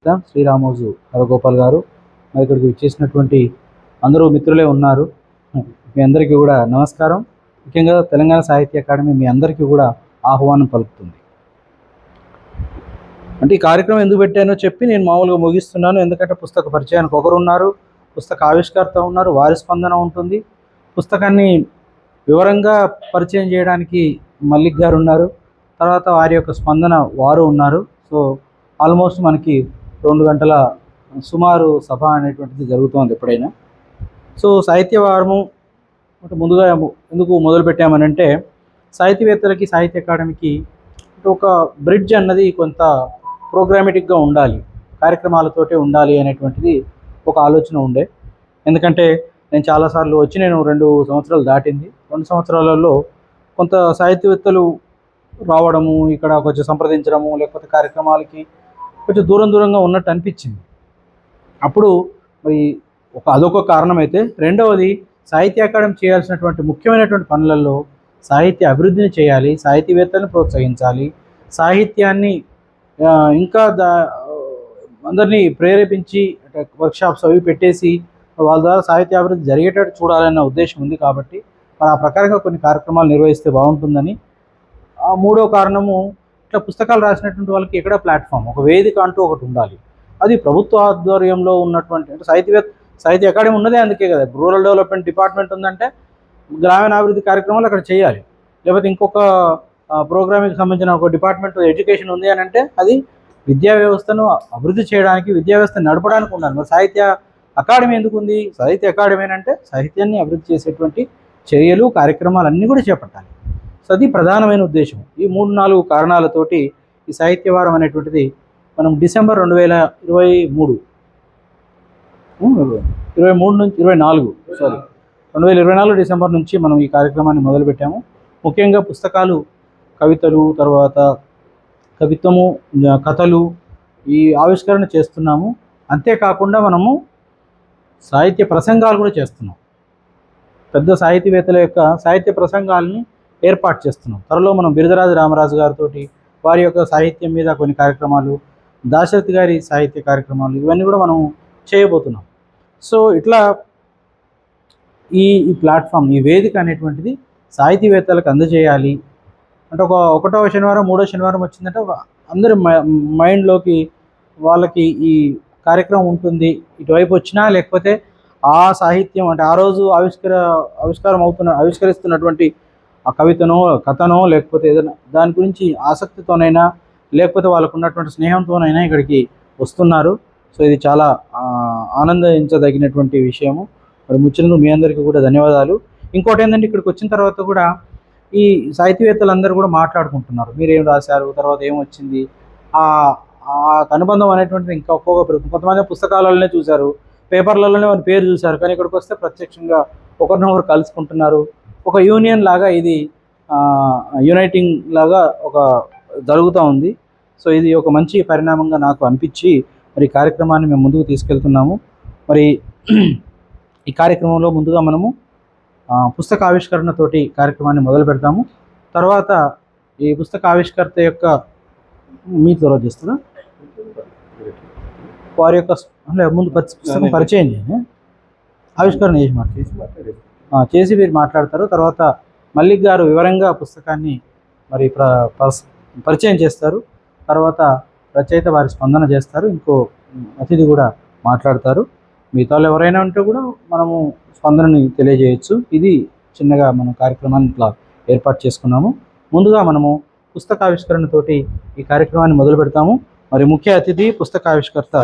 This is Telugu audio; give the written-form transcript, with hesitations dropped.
శ్రీరామోజు హరగోపాల్ గారు మరి ఇక్కడికి వచ్చేసినటువంటి అందరూ మిత్రులే ఉన్నారు. మీ అందరికీ కూడా నమస్కారం. ముఖ్యంగా తెలంగాణ సాహిత్య అకాడమీ మీ అందరికీ కూడా ఆహ్వానం పలుకుతుంది. అంటే ఈ కార్యక్రమం ఎందుకు పెట్టానో చెప్పి నేను మామూలుగా ముగిస్తున్నాను. ఎందుకంటే పుస్తక పరిచయానికి ఒకరు ఉన్నారు, పుస్తక ఆవిష్కర్త ఉన్నారు, వారి స్పందన ఉంటుంది. పుస్తకాన్ని వివరంగా పరిచయం చేయడానికి మల్లిక్ గారు ఉన్నారు, తర్వాత వారి యొక్క స్పందన వారు ఉన్నారు. సో ఆల్మోస్ట్ మనకి 2 గంటల సుమారు సభ అనేటువంటిది జరుగుతుంది ఎప్పుడైనా. సో సాహిత్య వారము ముందుగా ఎందుకు మొదలు పెట్టామనంటే, సాహితీవేత్తలకి సాహిత్య అకాడమీకి ఒక బ్రిడ్జ్ అన్నది కొంత ప్రోగ్రామేటిక్గా ఉండాలి, కార్యక్రమాలతోటే ఉండాలి అనేటువంటిది ఒక ఆలోచన ఉండే. ఎందుకంటే నేను చాలాసార్లు వచ్చి నేను 2 సంవత్సరాలు దాటింది. 2 సంవత్సరాలలో కొంత సాహిత్యవేత్తలు రావడము, ఇక్కడ కొంచెం సంప్రదించడము, లేకపోతే కార్యక్రమాలకి కొంచెం దూరంగా ఉన్నట్టు అనిపించింది. అప్పుడు మరి అదొక కారణం అయితే, రెండవది సాహిత్య అకాడమీ చేయాల్సినటువంటి ముఖ్యమైనటువంటి పనులలో సాహిత్య అభివృద్ధిని చేయాలి, సాహితీవేత్తలను ప్రోత్సహించాలి, సాహిత్యాన్ని ఇంకా అందరినీ ప్రేరేపించి వర్క్షాప్స్ అవి పెట్టేసి వాళ్ళ ద్వారా సాహిత్య అభివృద్ధి జరిగేటట్టు చూడాలన్న ఉద్దేశం ఉంది. కాబట్టి మరి ఆ ప్రకారంగా కొన్ని కార్యక్రమాలు నిర్వహిస్తే బాగుంటుందని. మూడో కారణము, ఇట్లా పుస్తకాలు రాసినటువంటి వాళ్ళకి ఎక్కడ ప్లాట్ఫామ్, ఒక వేదిక అంటూ ఒకటి ఉండాలి. అది ప్రభుత్వ ఆధ్వర్యంలో ఉన్నటువంటి, అంటే సాహిత్య అకాడమీ ఉన్నదే అందుకే కదా. రూరల్ డెవలప్మెంట్ డిపార్ట్మెంట్ ఉందంటే గ్రామీణాభివృద్ధి కార్యక్రమాలు అక్కడ చేయాలి. లేకపోతే ఇంకొక ప్రోగ్రామింగ్కి సంబంధించిన ఒక డిపార్ట్మెంట్ ఎడ్యుకేషన్ ఉంది అని అంటే అది విద్యా వ్యవస్థను అభివృద్ధి చేయడానికి, విద్యా వ్యవస్థను నడపడానికి ఉండాలి. మరి సాహిత్య అకాడమీ ఎందుకు ఉంది? సాహిత్య అకాడమీ అంటే సాహిత్యాన్ని అభివృద్ధి చేసేటువంటి చర్యలు, కార్యక్రమాలు అన్నీ కూడా చేపట్టాలి. సో అది ప్రధానమైన ఉద్దేశం. ఈ 3-4 కారణాలతోటి ఈ సాహిత్య వారం అనేటువంటిది మనం డిసెంబర్ 2023 నుంచి 2024 డిసెంబర్ నుంచి మనం ఈ కార్యక్రమాన్ని మొదలుపెట్టాము. ముఖ్యంగా పుస్తకాలు, కవితలు, తర్వాత కవిత్వము, కథలు ఈ ఆవిష్కరణ చేస్తున్నాము. అంతేకాకుండా మనము సాహిత్య ప్రసంగాలు కూడా చేస్తున్నాం. పెద్ద సాహితీవేత్తల యొక్క సాహిత్య ప్రసంగాల్ని ఏర్పాటు చేస్తున్నాం. త్వరలో మనం బిరుదరాజు రామరాజు గారితో వారి యొక్క సాహిత్యం మీద కొన్ని కార్యక్రమాలు, దాశరథి గారి సాహిత్య కార్యక్రమాలు, ఇవన్నీ కూడా మనం చేయబోతున్నాం. సో ఇట్లా ఈ ప్లాట్ఫామ్, ఈ వేదిక అనేటువంటిది సాహితీవేత్తలకు అందజేయాలి. అంటే ఒకటవ శనివారం, 3వ శనివారం వచ్చిందంటే అందరి మైండ్లోకి వాళ్ళకి ఈ కార్యక్రమం ఉంటుంది. ఇటువైపు వచ్చినా లేకపోతే ఆ సాహిత్యం అంటే ఆ రోజు ఆవిష్కరిస్తున్నటువంటి ఆ కవితనో, కథనో, లేకపోతే ఏదైనా దాని గురించి ఆసక్తితోనైనా, లేకపోతే వాళ్ళకు ఉన్నటువంటి స్నేహంతోనైనా ఇక్కడికి వస్తున్నారు. సో ఇది చాలా ఆనందించదగినటువంటి విషయము. మరి ముచ్చటగా మీ అందరికీ కూడా ధన్యవాదాలు. ఇంకోటి ఏంటంటే, ఇక్కడికి వచ్చిన తర్వాత కూడా ఈ సాహితీవేత్తలందరూ కూడా మాట్లాడుకుంటున్నారు, మీరేం రాశారు, తర్వాత ఏమొచ్చింది, ఆ అనుబంధం అనేటువంటిది ఇంకా ఒక్కొక్క పెరుగుతుంది. కొంతమంది పుస్తకాలలోనే చూశారు, పేపర్లలోనే వారి పేరు చూశారు, కానీ ఇక్కడికి వస్తే ప్రత్యక్షంగా ఒకరినొకరు కలుసుకుంటున్నారు. ఒక యూనియన్ లాగా ఇది యునైటింగ్ లాగా ఒక జరుగుతూ ఉంది. సో ఇది ఒక మంచి పరిణామంగా నాకు అనిపించి మరి ఈ కార్యక్రమాన్ని మేము ముందుకు తీసుకెళ్తున్నాము. మరి ఈ కార్యక్రమంలో ముందుగా మనము పుస్తక ఆవిష్కరణతోటి కార్యక్రమాన్ని మొదలు పెడతాము. తర్వాత ఈ పుస్తక ఆవిష్కర్త యొక్క మీ తర్వాత చేస్తారా, వారి యొక్క ముందు పుస్తకం పరిచయం చేయండి, ఆవిష్కరణ చేసి మీరు మాట్లాడతారు. తర్వాత మల్లిక్ గారు వివరంగా పుస్తకాన్ని మరి పరిచయం చేస్తారు. తర్వాత రచయిత వారి స్పందన చేస్తారు. ఇంకో అతిథి కూడా మాట్లాడతారు. మిగతా ఎవరైనా ఉంటే కూడా మనము స్పందనని తెలియజేయచ్చు. ఇది చిన్నగా మనం కార్యక్రమాన్ని ఇట్లా ఏర్పాటు చేసుకున్నాము. ముందుగా మనము పుస్తకావిష్కరణతోటి ఈ కార్యక్రమాన్ని మొదలు పెడతాము. మరి ముఖ్య అతిథి పుస్తకావిష్కర్త